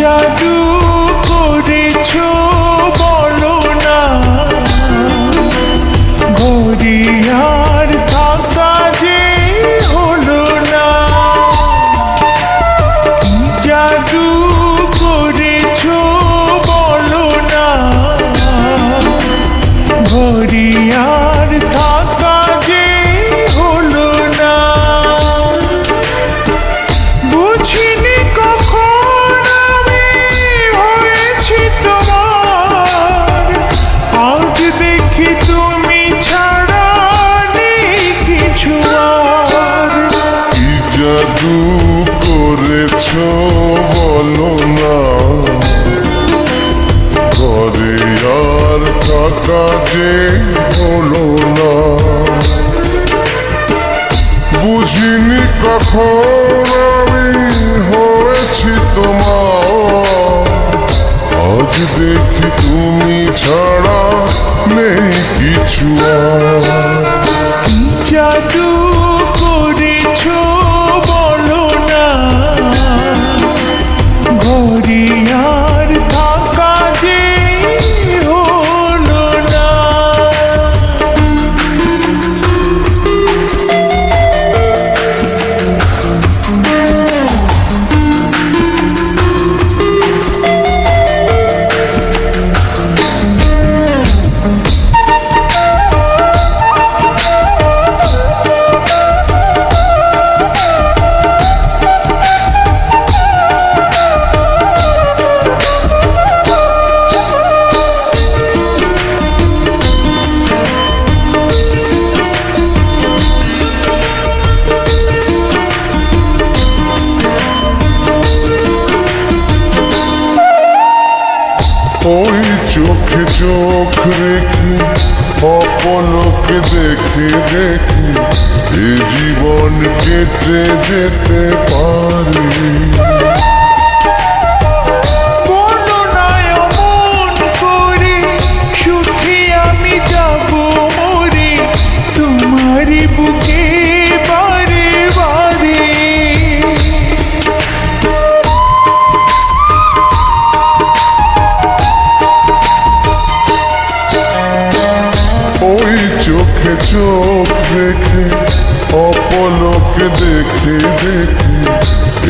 জাদু করেছো বলো না, ঘরে আর থাকা যে হলো না। কি জাদু করেছো বলো না, ঘরে আর থাকা যে হলো না। বুঝিনি কখন আমি হয়েছি তোমার, আজ দেখি তুমি ছাড়া নেই কিছু আর। কি জাদু করেছো বলো না, ঘরে আর থাকা যে হলো না। বুঝিনি কখন আমি হয়েছি তোমার, আজ দেখি তুমি ছাড়া নেই কিছু আর। কি জাদু করেছো বলো না, ঘরে আর থাকা যে হলো না। ওই চোখে চোখ রেখে অপলকে দেখে দেখে এ জীবন কেটে যেতে পারে। বলো না অমন করে, সুখে আমি যাব মরে তোমারই বুকে বারে বারে। ওই চোখে চোখ রেখে অপলকে দেখে দেখে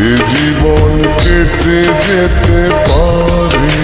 এ জীবন কেটে যেতে পারে।